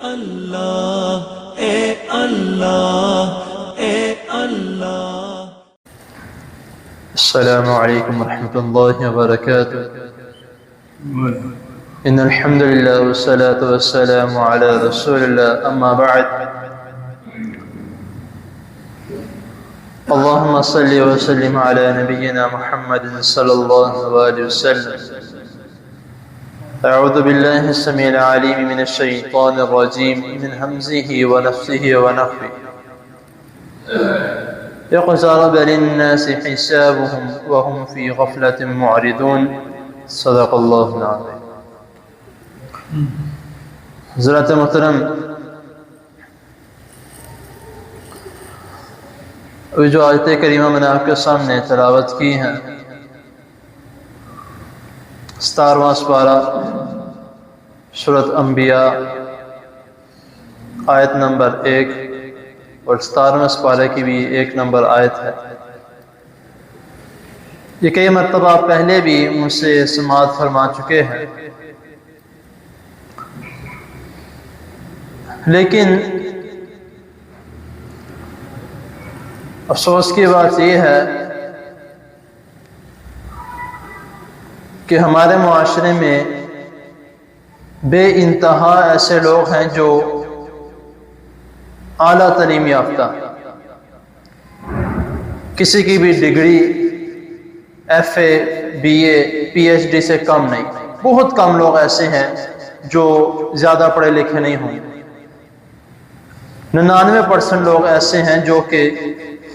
اللہ اے اللہ اے اللہ۔ السلام علیکم ورحمۃ اللہ وبرکاتہ۔ ان الحمد للہ والصلاة والسلام علی رسول اللہ، اما بعد۔ اللہم صلی وسلم علی نبینا محمد صلی اللہ علیہ وسلم۔ اعوذ باللہ السمیع العلیم من الشیطان الرجیم من ہمزہ ونفثہ ونفثہ۔ اقترب للناس حسابهم وهم في غفلة معرضون۔ صدق اللہ العظیم۔ حضرات محترم، ابھی جو آیت کریمہ میں نے آپ کے سامنے تلاوت کی ہیں، 17واں سپارہ سورۃ انبیاء آیت نمبر 1 اور 17ویں سپارے کی بھی 1 نمبر آیت ہے۔ یہ کئی مرتبہ پہلے بھی مجھ سے سماعت فرما چکے ہیں، لیکن افسوس کی بات یہ ہے کہ ہمارے معاشرے میں بے انتہا ایسے لوگ ہیں جو اعلیٰ تعلیم یافتہ، کسی کی بھی degree F A B A P H D سے کم نہیں۔ بہت کم لوگ ایسے ہیں جو زیادہ پڑھے لکھے نہیں ہوں۔ 99% لوگ ایسے ہیں جو کہ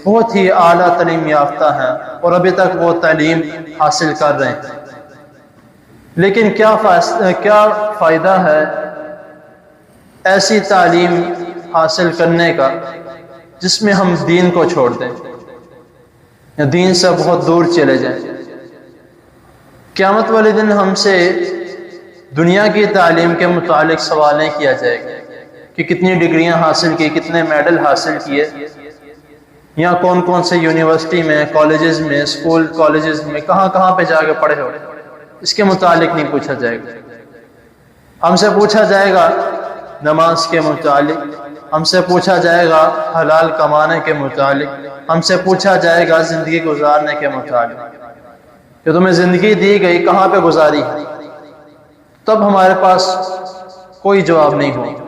بہت ہی اعلیٰ تعلیم یافتہ ہیں اور ابھی تک وہ تعلیم حاصل کر رہے ہیں، لیکن کیا فائدہ ہے ایسی تعلیم حاصل کرنے کا جس میں ہم دین کو چھوڑ دیں یا دین سے بہت دور چلے جائیں۔ قیامت والے دن ہم سے دنیا کی تعلیم کے متعلق سوال نہیں کیا جائے گا کہ کتنی ڈگریاں حاصل کی، کتنے میڈل حاصل کیے، یا کون کون سے یونیورسٹی میں، کالجز میں، اسکول کالجز میں کہاں پہ جا کے پڑھے ہو، اس کے متعلق نہیں پوچھا جائے گا۔ ہم سے پوچھا جائے گا نماز کے متعلق، ہم سے پوچھا جائے گا حلال کمانے کے متعلق، ہم سے پوچھا جائے گا زندگی گزارنے کے متعلق کہ تمہیں زندگی دی گئی کہاں پہ گزاری ہے۔ تب ہمارے پاس کوئی جواب نہیں ہوگا،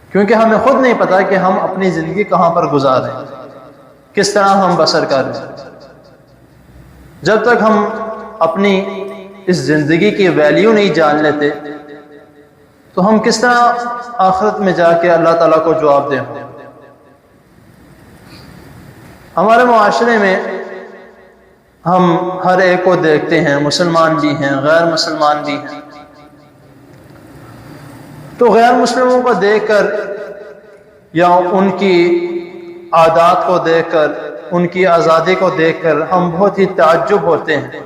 کیونکہ ہمیں خود نہیں پتا کہ ہم اپنی زندگی کہاں پر گزاریں، کس طرح ہم بسر کر رہے ہیں۔ جب تک ہم اپنی اس زندگی کی ویلیو نہیں جان لیتے تو ہم کس طرح آخرت میں جا کے اللہ تعالیٰ کو جواب دیں۔ ہمارے معاشرے میں ہم ہر ایک کو دیکھتے ہیں، مسلمان بھی ہیں، غیر مسلمان بھی ہیں، تو غیر مسلموں کو دیکھ کر یا ان کی عادات کو دیکھ کر، ان کی آزادی کو دیکھ کر ہم بہت ہی تعجب ہوتے ہیں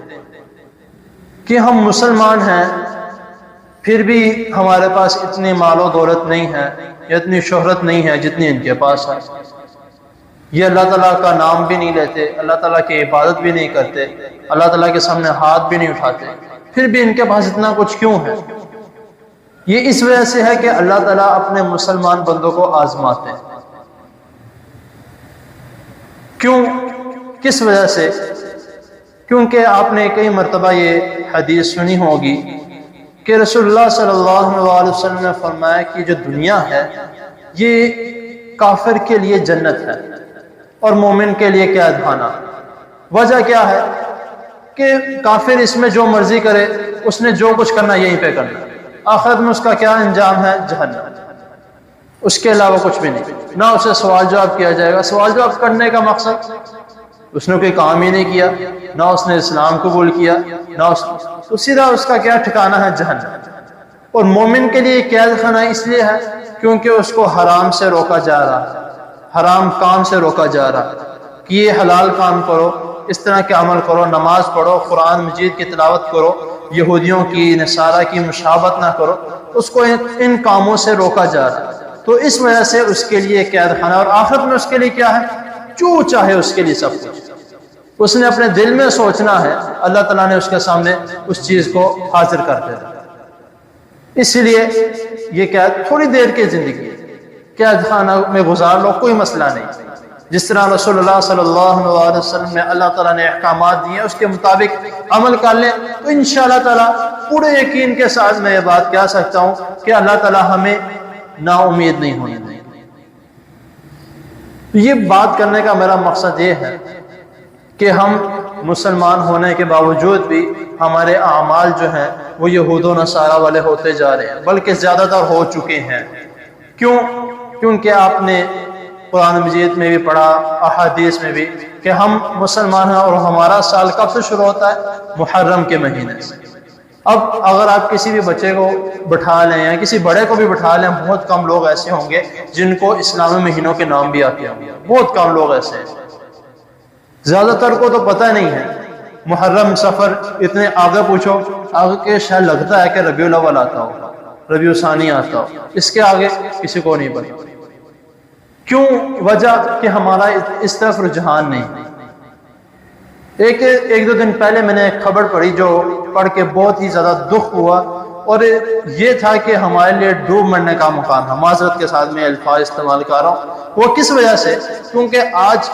کہ ہم مسلمان ہیں پھر بھی ہمارے پاس اتنی مال و دولت نہیں ہے یا اتنی شہرت نہیں ہے جتنی ان کے پاس ہے۔ یہ اللہ تعالیٰ کا نام بھی نہیں لیتے، اللہ تعالیٰ کی عبادت بھی نہیں کرتے، اللہ تعالیٰ کے سامنے ہاتھ بھی نہیں اٹھاتے، پھر بھی ان کے پاس اتنا کچھ کیوں ہے؟ یہ اس وجہ سے ہے کہ اللہ تعالیٰ اپنے مسلمان بندوں کو آزماتے ہیں۔ کیوں؟ کس وجہ سے؟ کیونکہ آپ نے کئی مرتبہ یہ حدیث سنی ہوگی کہ رسول اللہ صلی اللہ علیہ وسلم نے فرمایا کہ جو دنیا ہے یہ کافر کے لیے جنت ہے اور مومن کے لیے قید خانہ۔ وجہ کیا ہے کہ کافر اس میں جو مرضی کرے، اس نے جو کچھ کرنا یہیں پہ کرنا، آخرت میں اس کا کیا انجام ہے؟ جہنم، اس کے علاوہ کچھ بھی نہیں۔ نہ اسے سوال جواب کیا جائے گا، سوال جواب کرنے کا مقصد اس نے کوئی کام ہی نہیں کیا، نہ اس نے اسلام قبول کیا، نہ تو سیدھا اس کا کیا ٹھکانہ ہے؟ جہنم۔ اور مومن کے لیے قید خانہ اس لیے ہے کیونکہ اس کو حرام سے روکا جا رہا، حرام کام سے روکا جا رہا کہ یہ حلال کام کرو، اس طرح کے عمل کرو، نماز پڑھو، قرآن مجید کی تلاوت کرو، یہودیوں کی نصارہ کی مشابہت نہ کرو، اس کو ان کاموں سے روکا جا رہا۔ تو اس وجہ سے اس کے لیے قید خانہ، اور آخرت میں اس کے لیے کیا ہے؟ جو چاہے اس کے لیے سب کچھ۔ اس نے اپنے دل میں سوچنا ہے، اللہ تعالیٰ نے اس کے سامنے اس چیز کو حاضر کر دیا۔ اس لیے یہ کیا تھوڑی دیر کی زندگی قید خانہ میں گزار لو، کوئی مسئلہ نہیں۔ جس طرح رسول اللہ صلی اللہ علیہ وسلم نے اللہ تعالیٰ نے احکامات دیے اس کے مطابق عمل کر لیں تو انشاءاللہ تعالیٰ پورے یقین کے ساتھ میں یہ بات کہہ سکتا ہوں کہ اللہ تعالیٰ ہمیں نا امید نہیں ہونے دیں۔ یہ بات کرنے کا میرا مقصد یہ ہے کہ ہم مسلمان ہونے کے باوجود بھی ہمارے اعمال جو ہیں وہ یہود و نصارہ والے ہوتے جا رہے ہیں، بلکہ زیادہ تر ہو چکے ہیں۔ کیوں؟ کیونکہ آپ نے قرآن مجید میں بھی پڑھا، احادیث میں بھی، کہ ہم مسلمان ہیں اور ہمارا سال کب سے شروع ہوتا ہے؟ محرم کے مہینے سے۔ اب اگر آپ کسی بھی بچے کو بٹھا لیں یا کسی بڑے کو بھی بٹھا لیں، بہت کم لوگ ایسے ہوں گے جن کو اسلامی مہینوں کے نام بھی آتے ہوں گے، بہت کم لوگ ایسے ہیں، زیادہ تر کو تو پتہ نہیں ہے۔ محرم، سفر، اتنے آگے پوچھو، آگے کے شاید لگتا ہے کہ ربیع الاول آتا ہو، ربیع ثانی آتا ہو، اس کے آگے کسی کو نہیں پتا۔ کیوں؟ وجہ کہ ہمارا اس طرف رجحان نہیں۔ ایک دو دن پہلے میں نے ایک خبر پڑھی جو پڑھ کے بہت ہی زیادہ دکھ ہوا، اور یہ تھا کہ ہمارے لیے ڈوب مرنے کا مقام ہے۔ معذرت کے ساتھ میں الفاظ استعمال کر رہا ہوں۔ وہ کس وجہ سے؟ کیونکہ آج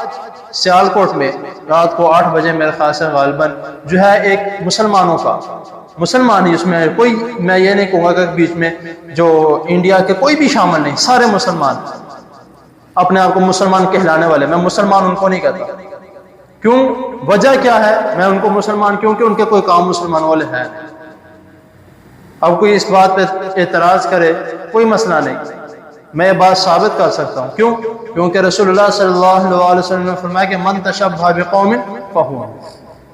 سیالکوٹ میں رات کو 8 بجے میرے خیال سے غالباً جو ہے ایک مسلمانوں کا، مسلمان ہی، اس میں کوئی، میں یہ نہیں کہوں گا کہ بیچ میں جو انڈیا کے کوئی بھی شامل نہیں، سارے مسلمان اپنے آپ کو مسلمان کہلانے والے، میں مسلمان ان کو نہیں کہتا۔ کیوں؟ وجہ کیا ہے میں ان کو مسلمان کیوں کہ ان کے کوئی کام مسلمان والے ہیں۔ اب کوئی اس بات پہ اعتراض کرے، کوئی مسئلہ نہیں، میں یہ بات ثابت کر سکتا ہوں۔ کیوں؟ کیونکہ رسول اللہ صلی اللہ علیہ وسلم نے فرمایا کہ من تشبہ بقوم فہو،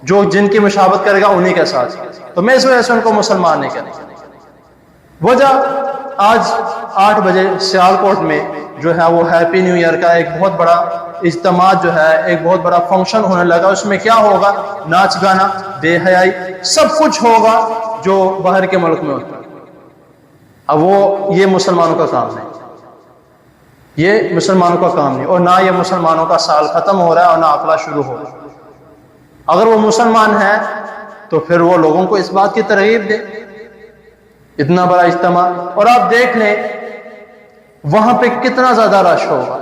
جو جن کی مشابہت کرے گا انہی کے ساتھ، تو میں اس وجہ سے ان کو مسلمان نہیں کہتا۔ وجہ آج 8 بجے سیالکوٹ میں جو ہے وہ ہیپی نیو ایئر کا ایک بہت بڑا اجتماع جو ہے، ایک بہت بڑا فنکشن ہونے لگا۔ اس میں کیا ہوگا؟ ناچ گانا، بے حیائی، سب کچھ ہوگا جو باہر کے ملک میں ہوتا ہے۔ اب وہ یہ مسلمانوں کا کام نہیں، یہ مسلمانوں کا کام نہیں، اور نہ یہ مسلمانوں کا سال ختم ہو رہا ہے اور نہ اگلا شروع ہو رہا ہے۔ اگر وہ مسلمان ہیں تو پھر وہ لوگوں کو اس بات کی ترغیب دے، اتنا بڑا اجتماع، اور آپ دیکھ لیں وہاں پہ کتنا زیادہ رش ہوگا،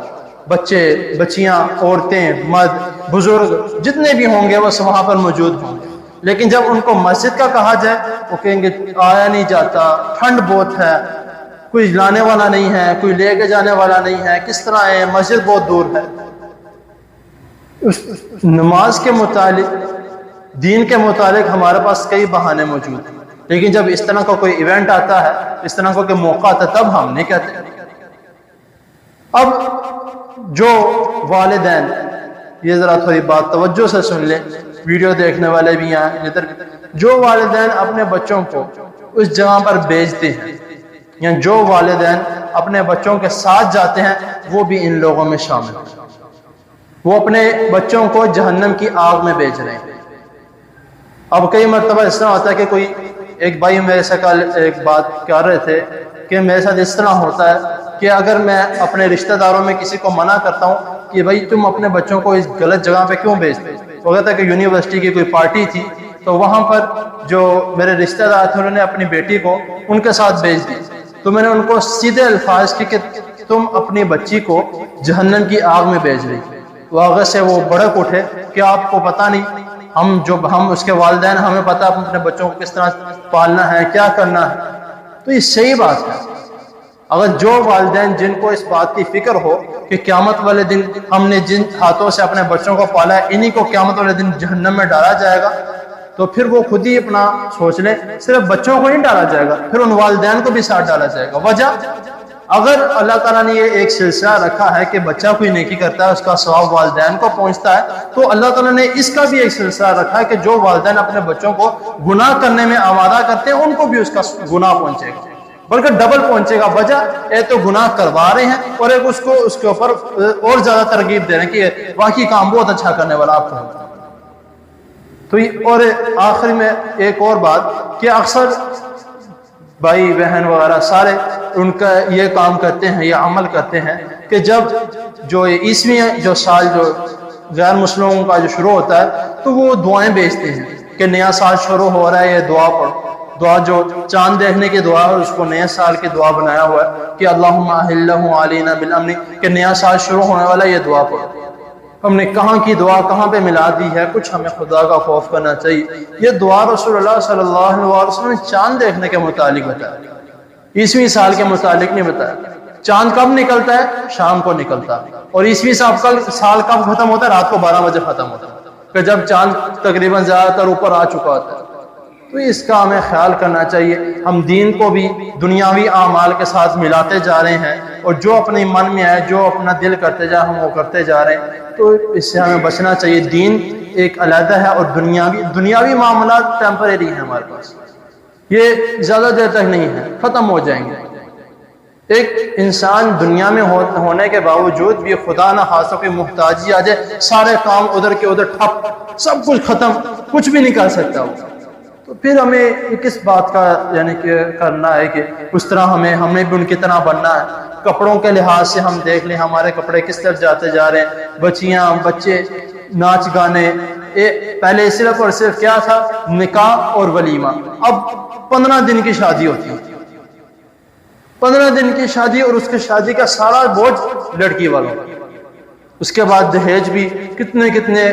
بچے، بچیاں، عورتیں، مرد، بزرگ جتنے بھی ہوں گے وہ وہاں پر موجود ہوں گے۔ لیکن جب ان کو مسجد کا کہا جائے وہ کہیں گے آیا نہیں جاتا، ٹھنڈ بہت ہے، کوئی لانے والا نہیں ہے، کوئی لے کے جانے والا نہیں ہے، کس طرح ہے، مسجد بہت دور ہے۔ اس نماز کے متعلق، دین کے متعلق ہمارے پاس کئی بہانے موجود ہیں، لیکن جب اس طرح کا کوئی ایونٹ آتا ہے، اس طرح کا کوئی موقع آتا ہے، تب ہم نہیں کہتے۔ اب جو والدین، یہ ذرا تھوڑی بات توجہ سے سن لیں، ویڈیو دیکھنے والے بھی ہیں ادھر، جو والدین اپنے بچوں کو اس جگہ پر بھیجتے ہیں یا جو والدین اپنے بچوں کے ساتھ جاتے ہیں وہ بھی ان لوگوں میں شامل ہیں، وہ اپنے بچوں کو جہنم کی آگ میں بھیج رہے ہیں۔ اب کئی مرتبہ اس طرح ہوتا ہے کہ کوئی ایک بھائی میرے سے کل ایک بات کر رہے تھے کہ میرے ساتھ اس طرح ہوتا ہے کہ اگر میں اپنے رشتہ داروں میں کسی کو منع کرتا ہوں کہ بھائی تم اپنے بچوں کو اس غلط جگہ پہ کیوں بھیجتے، وہ کہتا ہے کہ یونیورسٹی کی کوئی پارٹی تھی تو وہاں پر جو میرے رشتہ دار تھے انہوں نے اپنی بیٹی کو ان کے ساتھ بھیج دی، تو میں نے ان کو سیدھے الفاظ کی کہ تم اپنی بچی کو جہنم کی آگ میں بھیج رہی۔ واقع سے وہ بڑک اٹھے کہ آپ کو پتہ نہیں، ہم اس کے والدین، ہمیں پتہ اپنے بچوں کو کس طرح پالنا ہے، کیا کرنا ہے۔ تو یہ صحیح بات ہے۔ اگر جو والدین جن کو اس بات کی فکر ہو کہ قیامت والے دن ہم نے جن ہاتھوں سے اپنے بچوں کو پالا ہے انہی کو قیامت والے دن جہنم میں ڈالا جائے گا، تو پھر وہ خود ہی اپنا سوچ لیں، صرف بچوں کو نہیں ڈالا جائے گا، پھر ان والدین کو بھی ساتھ ڈالا جائے گا۔ وجہ، اگر اللہ تعالیٰ نے یہ ایک سلسلہ رکھا ہے کہ بچہ کوئی نیکی کرتا ہے اس کا ثواب والدین کو پہنچتا ہے، تو اللہ تعالیٰ نے اس کا بھی ایک سلسلہ رکھا ہے کہ جو والدین اپنے بچوں کو گناہ کرنے میں آمادہ کرتے ہیں ان کو بھی اس کا گناہ پہنچے گا، بلکہ ڈبل پہنچے گا۔ وجہ، ایک تو گناہ کروا رہے ہیں اور ایک اس کے اوپر اور زیادہ ترغیب دے رہے ہیں کہ واقعی کام بہت اچھا کرنے والا آپ کو۔ تو اور آخر میں ایک اور بات کہ اکثر بھائی بہن وغیرہ سارے ان کا یہ کام کرتے ہیں، یہ عمل کرتے ہیں کہ جب جو عیسوی جو سال جو غیر مسلموں کا جو شروع ہوتا ہے تو وہ دعائیں بھیجتے ہیں کہ نیا سال شروع ہو رہا ہے، یہ دعا پڑھو۔ دعا جو چاند دیکھنے کی دعا ہے اس کو نئے سال کی دعا بنایا ہوا ہے کہ اللہم احلہ علینا بالامن، کہ نیا سال شروع ہونے والا یہ دعا پڑھو۔ ہم نے کہاں کی دعا کہاں پہ ملا دی ہے، کچھ ہمیں خدا کا خوف کرنا چاہیے۔ یہ دعا رسول اللہ صلی اللہ علیہ وسلم نے چاند دیکھنے کے متعلق بتایا، 20ویں سال کے متعلق نہیں بتایا۔ چاند کب نکلتا ہے؟ شام کو نکلتا ہے، اور 20ویں سال کب ختم ہوتا ہے؟ رات کو 12 بجے ختم ہوتا ہے، کہ جب چاند تقریباً زیادہ تر اوپر آ چکا ہوتا ہے۔ تو اس کا ہمیں خیال کرنا چاہیے۔ ہم دین کو بھی دنیاوی اعمال کے ساتھ ملاتے جا رہے ہیں، اور جو اپنے من میں آئے، جو اپنا دل کرتے جائے ہم وہ کرتے جا رہے ہیں، تو اس سے ہمیں بچنا چاہیے۔ دین ایک علیحدہ ہے، اور دنیاوی معاملات ٹیمپریری ہیں ہمارے پاس، یہ زیادہ دیر تک نہیں ہے، ختم ہو جائیں گے۔ ایک انسان دنیا میں ہونے کے باوجود بھی خدا نہ خواستہ کوئی محتاجی آ جائے، سارے کام ادھر کے ادھر ٹھپ، سب کچھ ختم، کچھ بھی نہیں کر سکتا وہ، تو پھر ہمیں کس بات کا یعنی کہ کرنا ہے کہ اس طرح ہمیں بھی ان کی طرح بننا ہے۔ کپڑوں کے لحاظ سے ہم دیکھ لیں ہمارے کپڑے کس طرح جاتے جا رہے ہیں، بچیاں بچے ناچ گانے، پہلے صرف اور صرف کیا تھا؟ نکاح اور ولیمہ، اب 15 دن کی شادی ہوتی ہے، 15 دن کی شادی، اور اس کے شادی کا سارا بوجھ لڑکی والوں کا۔ اس کے بعد دہیج بھی کتنے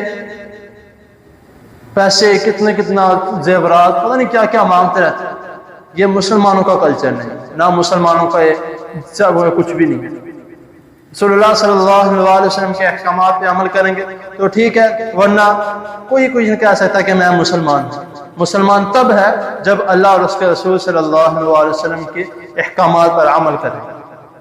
پیسے، کتنا زیورات، پتہ نہیں کیا کیا مانگتے رہتے ہیں۔ یہ مسلمانوں کا کلچر نہیں، نہ مسلمانوں کا سب کچھ بھی نہیں ہے۔ رسول اللہ صلی اللہ علیہ وسلم کے احکامات پہ عمل کریں گے تو ٹھیک ہے، ورنہ کوئی نہیں کہہ سکتا کہ میں مسلمان ہوں۔ مسلمان تب ہے جب اللہ اور اس کے رسول صلی اللہ علیہ وسلم کے احکامات پر عمل کریں۔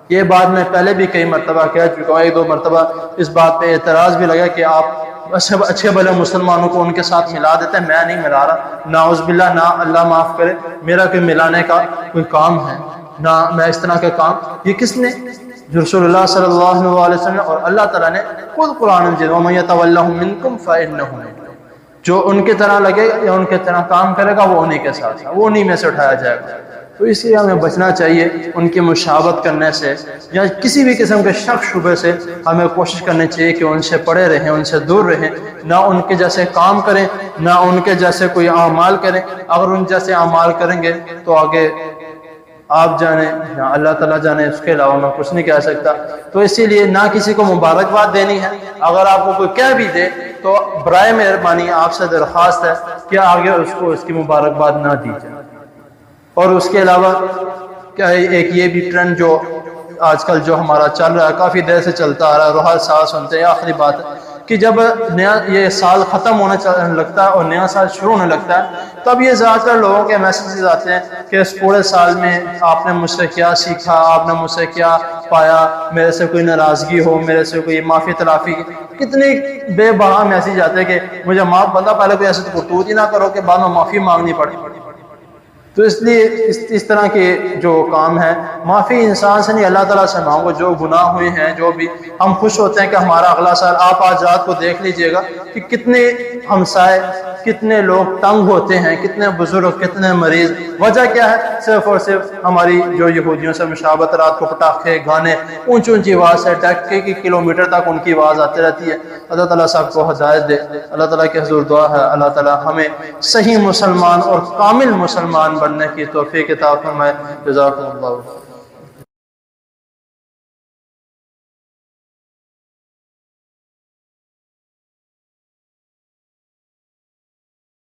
یہ بات میں پہلے بھی کئی مرتبہ کہہ چکا ہوں، 1-2 مرتبہ اس بات پہ اعتراض بھی لگا کہ آپ اچھے بھلے مسلمانوں کو ان کے ساتھ ملا دیتے ہیں۔ میں نہیں ملا رہا، نعوذ باللہ، نہ اللہ معاف کرے میرا کوئی ملانے کا کوئی کام ہے، نہ میں اس طرح کے کام۔ یہ کس نے؟ جو رسول اللہ صلی اللہ علیہ وسلم اور اللہ تعالیٰ نے خود قرآن مجید وَمَن يَتَوَلَّهُم مِّنكُمْ فَإِنَّهُ مِنكُمْ، جو ان کی طرح لگے یا ان کی طرح کام کرے گا وہ انہی کے ساتھ ہے، وہ انہی میں سے اٹھایا جائے گا۔ تو اس لیے ہمیں بچنا چاہیے ان کی مشابہت کرنے سے، یا کسی بھی قسم کے شک شبہ سے ہمیں کوشش کرنی چاہیے کہ ان سے پڑے رہیں، ان سے دور رہیں، نہ ان کے جیسے کام کریں، نہ ان کے جیسے کوئی اعمال کریں۔ اگر ان جیسے اعمال کریں گے تو آگے آپ جانیں یا اللہ تعالیٰ جانے، اس کے علاوہ میں کچھ نہیں کہہ سکتا۔ تو اسی لیے نہ کسی کو مبارکباد دینی ہے، اگر آپ کو کوئی کہہ بھی دے تو برائے مہربانی آپ سے درخواست ہے کہ آگے اس کو اس کی مبارکباد نہ دی جائے۔ اور اس کے علاوہ کیا ایک یہ بھی ٹرینڈ جو آج کل جو ہمارا چل رہا ہے، کافی دیر سے چلتا آ رہا ہے، روحل سال سنتے ہیں، آخری بات ہے کہ جب نیا یہ سال ختم ہونے لگتا ہے اور نیا سال شروع ہونے لگتا ہے، تب یہ زیادہ تر لوگوں کے میسیجز آتے ہیں کہ اس پورے سال میں آپ نے مجھ سے کیا سیکھا، آپ نے مجھ سے کیا پایا، میرے سے کوئی ناراضگی ہو، میرے سے کوئی معافی تلافی۔ کتنے بے بہا میسیج آتے ہیں کہ مجھے معاف، بندہ پہلے کوئی ایسے تو کرتوت ہی نہ کرو کہ بعد میں معافی مانگنی پڑے۔ تو اس لیے اس طرح کے جو کام ہے، معافی انسان سے نہیں اللہ تعالیٰ سے مانگو۔ جو گناہ ہوئے ہیں، جو بھی، ہم خوش ہوتے ہیں کہ ہمارا اگلا سال، آپ آج رات کو دیکھ لیجئے گا کہ کتنے ہمسائے، کتنے لوگ تنگ ہوتے ہیں، کتنے بزرگ، کتنے مریض۔ وجہ کیا ہے؟ صرف اور صرف ہماری جو یہودیوں سے مشابہت، رات کو پٹاخے، گانے، اونچی آواز سے ڈھک کے کلومیٹر تک ان کی آواز آتی رہتی ہے۔ اللہ تعالیٰ سب کو ہدایت دے۔ اللہ تعالیٰ کے حضور دعا ہے اللہ تعالیٰ ہمیں صحیح مسلمان اور کامل مسلمان بننے کی توفیق عطا فرمائے۔ جزاکم اللہ۔